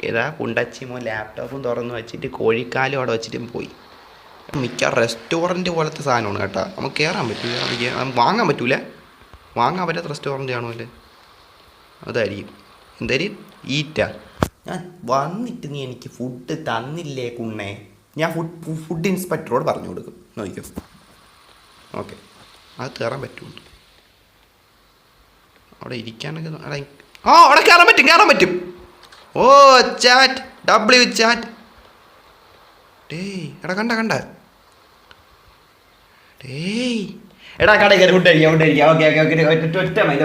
ഏതാ കുണ്ടച്ചിമോ ലാപ്ടോപ്പും തുറന്ന് വെച്ചിട്ട് കോഴിക്കാലും അവിടെ വെച്ചിട്ടും പോയി. മിക്ക റെസ്റ്റോറൻറ്റ് പോലത്തെ സാധനമാണ് കേട്ടോ. നമുക്ക് കയറാൻ പറ്റില്ല, നമുക്ക് വാങ്ങാൻ പറ്റൂല. വാങ്ങാൻ പറ്റാത്ത റെസ്റ്റോറൻറ്റ് കാണുമല്ലേ, അതായിരിക്കും. എന്തായാലും ഈറ്റാ. ഞാൻ വന്നിട്ട് നീ എനിക്ക് ഫുഡ് തന്നില്ലേ കുണ്ണേ. ഞാൻ ഫുഡ് ഇൻസ്പെക്ടറോട് പറഞ്ഞു കൊടുക്കും, നോക്കിക്കോ. ഓക്കെ, അത് കയറാൻ പറ്റുമുണ്ട് അവിടെ ഇരിക്കാനൊക്കെ. അവിടെ കയറാൻ പറ്റും. ഓ ചാറ്റ്, ചാറ്റ്. ഡേയ് എടാ കണ്ട ഡേയ് എടാ കടയിൽ കയറി ഫുഡ് കഴിക്കാം. ഓക്കെ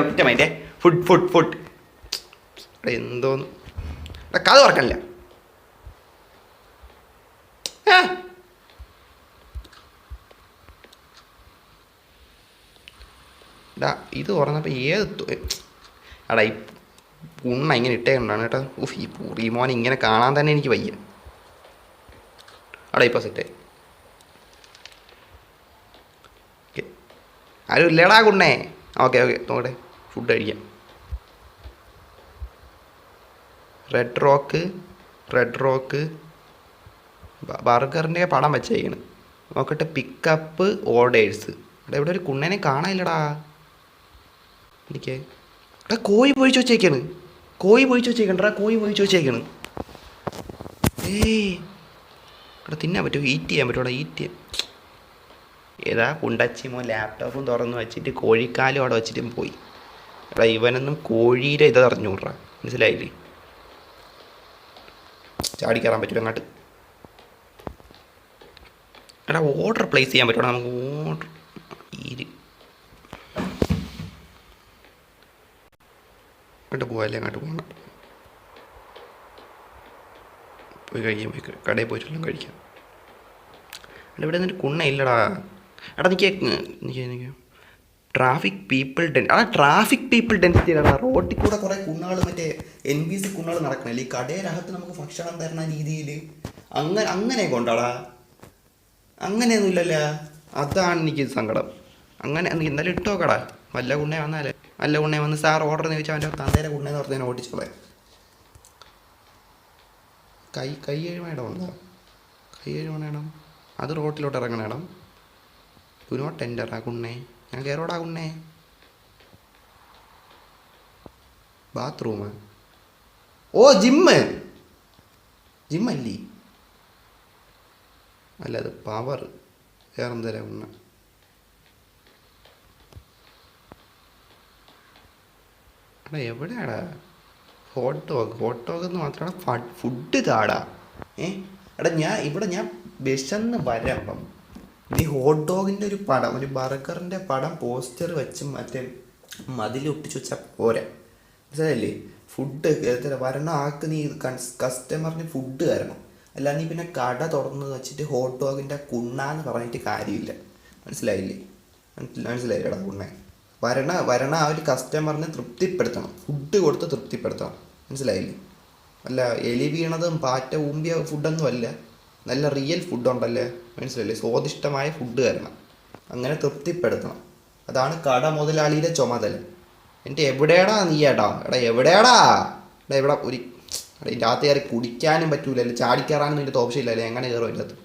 ഒറ്റ മൈൻഡേ. ഫുഡ് എടാ എന്തോന്ന് എടാ കഥ തുറക്കണില്ല. എടാ ഇത് തുറന്നപ്പോൾ എടാ ഈ ഉണ്ണ ഇങ്ങനെ ഇട്ടേണ്ടാണ് കേട്ടോ. ഈ പൂറി മോനെ ഇങ്ങനെ കാണാൻ തന്നെ എനിക്ക് വയ്യ. അവിടെ ഇപ്പോൾ സെറ്റ് ഓക്കെ. ആരും ഇല്ലേടാ കുണ്ണേ. ഓക്കെ നോക്കട്ടെ, ഫുഡ് കഴിക്കാം. റെഡ് റോക്ക് ബർഗറിൻ്റെ പടം വെച്ചേക്കാണ്. നോക്കട്ടെ, പിക്കപ്പ് ഓർഡേഴ്സ്. ഇവിടെ ഒരു കുണ്ണനെ കാണാനില്ലടാ എനിക്ക്. എടാ കോഴി പൊഴിച്ച് വെച്ചേക്കാണ്. ഏയ് എടാ തിന്നാൻ പറ്റുമോ? ഈറ്റ് ചെയ്യാൻ പറ്റുമോടാ? ഏതാ കുണ്ടച്ചിമോ ലാപ്ടോപ്പും തുറന്ന് വെച്ചിട്ട് കോഴിക്കാലും അവിടെ വെച്ചിട്ടും പോയി. എടാ ഇവനൊന്നും കോഴിയുടെ ഇത് അറിഞ്ഞൂടാ, മനസ്സിലായില്ലേ? ചാടിക്കയറാൻ പറ്റില്ല അങ്ങോട്ട്. എടാ ഓർഡർ പ്ലേസ് ചെയ്യാൻ പറ്റുമോ നമുക്ക്? ഓർഡർ അങ്ങോട്ട് പോകാല്ലേ, അങ്ങോട്ട് പോകണം. പോയി കഴിക്കാം, കടയിൽ പോയിട്ടെല്ലാം കഴിക്കാം. എടാ ഇവിടെ നിന്നൊരു കുണ്ണ ഇല്ലടാ. എടാ നിൽക്കുക ട്രാഫിക് പീപ്പിൾ ഡെൻസിറ്റി ആണ്. റോഡിൽ കൂടെ കുറേ കുണ്ണകൾ, മറ്റേ NPC കുണ്ണകൾ നടക്കണല്ലേ. ഈ കടയിലകത്ത് നമുക്ക് ഭക്ഷണം തരുന്ന രീതിയിൽ അങ്ങനെ കൊണ്ടാടാ. അങ്ങനെയൊന്നും ഇല്ലല്ലോ, അതാണ് എനിക്ക് സങ്കടം. അങ്ങനെ ഇന്നലെ ഇട്ടോക്കടാ. വല്ല കുണ്ണ വന്ന് സാർ ഓർഡർ എന്ന് ചോദിച്ചാൽ അവൻ്റെ തന്തേരെ കുണ്ണേന്ന് പറഞ്ഞ് ഞാൻ ഓടിച്ചോളെ. കൈ എഴുമേടം ഉണ്ടോ? കൈ എഴുമണേണം, അത് റോട്ടിലോട്ട് ഇറങ്ങണേണം. Do not enter. ആ കുണ്ണേ ഞാൻ കയറോടാ കുണ്ണേ. ബാത്റൂം. ഓ ജിമ്മല്ലേ? അല്ല അത് പവർ വേറെന്തരാ കുണ്ണ. എടാ എവിടെയാടാ ഹോട്ട് ഡോഗ് എന്ന് മാത്രമാണ് ഫുഡ് താടാ. എടാ ഞാൻ വിശന്ന് വരാം. ഈ ഹോട്ട് ഡോഗിൻ്റെ ഒരു പടം, ഒരു ബർഗറിൻ്റെ പടം പോസ്റ്റർ വെച്ച് മറ്റേ മതിലൊട്ടിച്ച് വെച്ചാൽ പോരാ, മനസ്സിലായില്ലേ? ഫുഡ് വരണ ആൾക്ക് നീ കസ്റ്റമറിന് ഫുഡ് തരണം. അല്ല നീ പിന്നെ കട തുറന്ന് വെച്ചിട്ട് ഹോട്ട് ഡോഗിൻ്റെ കുണ്ണാന്ന് പറഞ്ഞിട്ട് കാര്യമില്ല, മനസ്സിലായില്ലടാ കുണ്ണേ. വരണ ആ ഒരു കസ്റ്റമറിനെ തൃപ്തിപ്പെടുത്തണം, ഫുഡ് കൊടുത്ത് തൃപ്തിപ്പെടുത്തണം, മനസ്സിലായില്ലേ? അല്ല എലി വീണതും പാറ്റ ഊമ്പിയ ഫുഡൊന്നും അല്ല, നല്ല റിയൽ ഫുഡുണ്ടല്ലേ, മനസ്സിലായില്ലേ? സ്വാദിഷ്ടമായ ഫുഡ് തരണം, അങ്ങനെ തൃപ്തിപ്പെടുത്തണം. അതാണ് കട മുതലാളിയുടെ ചുമതല. എൻ്റെ എവിടെയാടാ നീ എടാ എവിടെയാടാ ഇവിടെ ഒരു ഇതിൻ്റെ അകത്ത് കയറി കുടിക്കാനും പറ്റൂലല്ലോ, ചാടിക്കയറാനും നിൻ്റെ ഓപ്ഷനില്ലല്ലേ, എങ്ങനെ കയറും അതിൻ്റെ അകത്ത്?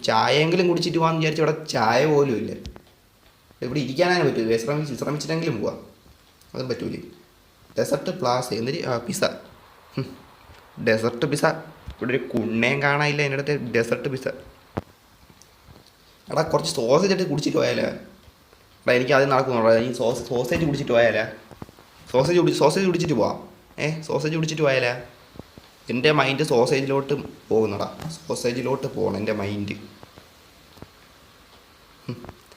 ചായയെങ്കിലും കുടിച്ചിട്ട് പോകാമെന്ന് വിചാരിച്ചു, ഇവിടെ ചായ പോലും ഇല്ല. ഇവിടെ ഇരിക്കാനും പറ്റൂല, ശ്രമിച്ചിട്ടെങ്കിലും പോവാം, അതും പറ്റൂലേ. ഡെസർട്ട് പ്ലാസ എന്തൊരു ഡെസർട്ട് പിസ. ഇവിടെ ഒരു കുണ്ണയും കാണാനില്ല എൻ്റെ അടുത്ത്. Desert pizza. എടാ കുറച്ച് സോസേജ് ആയിട്ട് കുടിച്ചിട്ട് പോയാലേ? എടാ എനിക്ക് ആദ്യം നടക്കുന്നുണ്ടോ? ഈ സോസേജ് കുടിച്ചിട്ട് പോയാലേ? സോസേജ് കുടിച്ചിട്ട് പോവാം. സോസേജ് കുടിച്ചിട്ട് പോയാലേ? എൻ്റെ മൈൻഡ് സോസേജിലോട്ട് പോകുന്നടാ, സോസേജിലോട്ട് പോകണം എൻ്റെ മൈൻഡ്.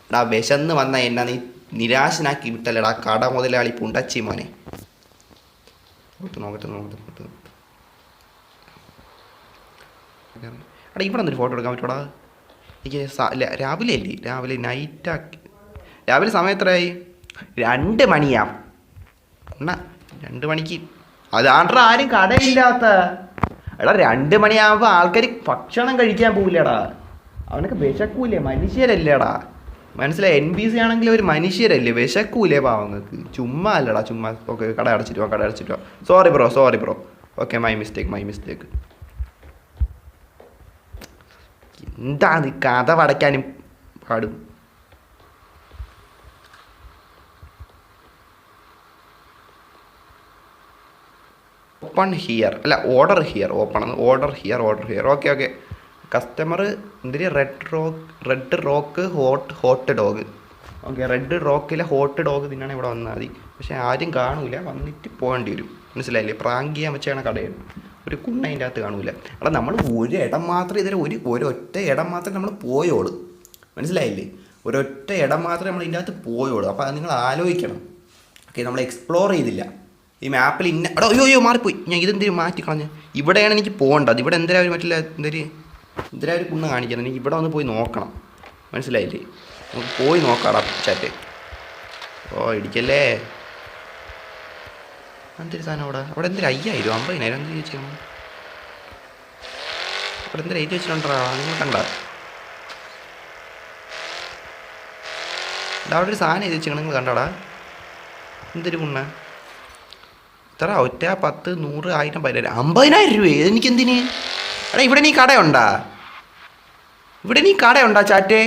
എടാ വിശന്ന് വന്ന എന്നാ നീ നിരാശനാക്കി വിട്ടല്ലടാ കട മുതലാളി പുണ്ടച്ചി മോനെ. നോക്കട്ടെ. എടാ ഇവിടെ നിന്നൊരു ഫോട്ടോ എടുക്കാൻ പറ്റൂടാ എനിക്ക്? രാവിലെ നൈറ്റാക്കി. രാവിലെ സമയം എത്രയായി? 2 മണിയാവും. എന്നാ 2 മണിക്ക് അതാണ്ടാ ആരും കടയില്ലാത്ത. എടാ 2 മണിയാകുമ്പോൾ ആൾക്കാർ ഭക്ഷണം കഴിക്കാൻ പോവില്ലടാ. അവനൊക്കെ വിശക്കൂലേ, മനുഷ്യരല്ലേടാ, മനസ്സിലായി? NPC ആണെങ്കിൽ ഒരു മനുഷ്യരല്ലേ, വിശക്കൂലേ പാവങ്ങൾക്ക്? ചുമ്മാ അല്ലടാ, ചുമ്മാ. ഓക്കെ കട അടച്ചിട്ട് പോവാം. Sorry bro. Okay, my mistake. എന്താണ് കഥ അടയ്ക്കാനും പാടും. ഓപ്പൺ ഹിയർ അല്ല, order here. Order here. Okay. Customer എന്തിന് Red Rock hot dog. Okay, Red റോക്കിലെ ഹോട്ട് ഡോഗ് തിന്നാണ് ഇവിടെ വന്നാൽ മതി. പക്ഷേ ആരും കാണൂല, വന്നിട്ട് പോകേണ്ടി വരും. മനസ്സിലായില്ലേ? പ്രാങ്ക് ചെയ്യാൻ വെച്ചാണ് കടയാണ്. ഒരു കുണ്ണ അതിൻ്റെ അകത്ത് കാണൂല. അല്ല, നമ്മൾ ഒരു ഇടം മാത്രമേ ഇതിൽ ഒരൊറ്റ ഇടം മാത്രമേ നമ്മൾ പോയോളൂ. മനസ്സിലായില്ലേ? ഒരൊറ്റ ഇടം മാത്രമേ നമ്മൾ ഇതിൻ്റെ അകത്ത് പോയോളൂ. അപ്പോൾ അത് നിങ്ങൾ ആലോചിക്കണം. ഓക്കെ, നമ്മൾ എക്സ്പ്ലോർ ചെയ്തില്ല ഈ മാപ്പിൽ. അയ്യോ മാറിപ്പോയി. ഞാൻ ഇതെന്തെങ്കിലും മാറ്റിക്കളഞ്ഞ്. ഇവിടെയാണ് എനിക്ക് പോകേണ്ടത്. ഇവിടെ എന്തിനാ മറ്റില്ല എന്തിനാ ഒരു കുണ്ണ കാണിക്കുന്നത്? എനിക്ക് ഇവിടെ ഒന്ന് പോയി നോക്കണം. മനസ്സിലായില്ലേ? നമുക്ക് പോയി നോക്കാടാ ചാറ്റ്. ഇടിക്കല്ലേ. എന്തൊരു സാധനം അവിടെ എന്തൊരു 5000 50,000 എന്ത് ചോദിച്ചാൽ അവിടെ എന്തൊരു എഴുതി വെച്ചിട്ടുണ്ടാ? നിങ്ങൾ കണ്ട അവിടെ ഒരു സാധനം എഴുതി വെച്ചാൽ നിങ്ങൾ കണ്ടാടാ? എന്തൊരു കുണ്ണ. ഇത്ര ഒറ്റ 10 100 1000 10,000 50,000 രൂപ. എനിക്കെന്തിന്? എടാ, ഇവിടെ നീ കടയുണ്ടാ ചാറ്റേ?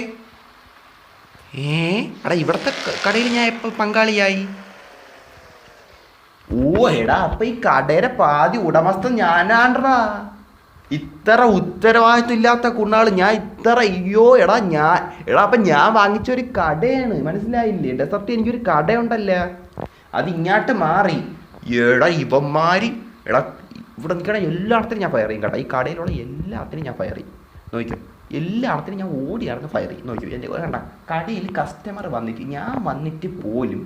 എടാ, ഇവിടുത്തെ കടയിൽ ഞാൻ എപ്പോൾ പങ്കാളിയായി? എടാ, അപ്പം ഈ കടയുടെ പാതി ഉടമസ്ഥൻ ഞാനാണ്ടാ. ഇത്ര ഉത്തരവാദിത്വം ഇല്ലാത്ത കുണ്ണാൾ ഞാൻ. എടാ അപ്പം ഞാൻ വാങ്ങിച്ചൊരു കടയാണ്. മനസ്സിലായില്ലേ? ഡെസർട്ട് എനിക്കൊരു കടയുണ്ടല്ല, അത് ഇങ്ങോട്ട് മാറി. ഇവന്മാര് ഇവിടെ നിൽക്കണ എല്ലായിടത്തിനും ഞാൻ ഫയർ ചെയ്യും കേട്ടോ. ഈ കടയിലുള്ള എല്ലാത്തിനും ഞാൻ ഫയർ ചെയ്യും. നോക്കിയോ, എല്ലായിടത്തിനും ഞാൻ ഓടി നടന്ന് ഫയർ ചെയ്യും. നോക്കിയോ, എൻ്റെ കണ്ട കടയിൽ കസ്റ്റമർ വന്നിട്ട് ഞാൻ വന്നിട്ട് പോലും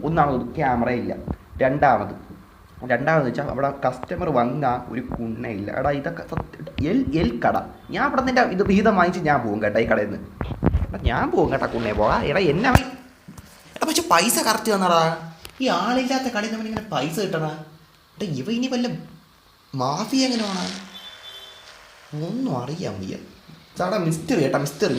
ഒന്നാമത് ക്യാമറ ഇല്ല. രണ്ടാമത് വെച്ചാൽ അവിടെ കസ്റ്റമർ വന്നാൽ ഒരു കുണ്ണയില്ല. എടാ, ഇതൊക്കെ എൽ കട. ഞാൻ അവിടെ നിൻ്റെ ഇത് വിഹിതം വാങ്ങിച്ച് ഞാൻ പോകും കേട്ടോ ഈ കടയിൽ നിന്ന്. എടാ, ഞാൻ പോകും കേട്ടോ കുണ്ണേ പോകാം. എടാ പക്ഷെ പൈസ കറക്റ്റ് തന്നടാ. ഈ ആളില്ലാത്ത കടയിൽ നമ്മൾ ഇങ്ങനെ പൈസ കിട്ടണ. ഇവ ഇനി വല്ല മാഫിയ എങ്ങനെ വേണം ഒന്നും അറിയാൻ വയ്യ. സാടാ മിസ്റ്ററി കേട്ടാ, മിസ്റ്ററി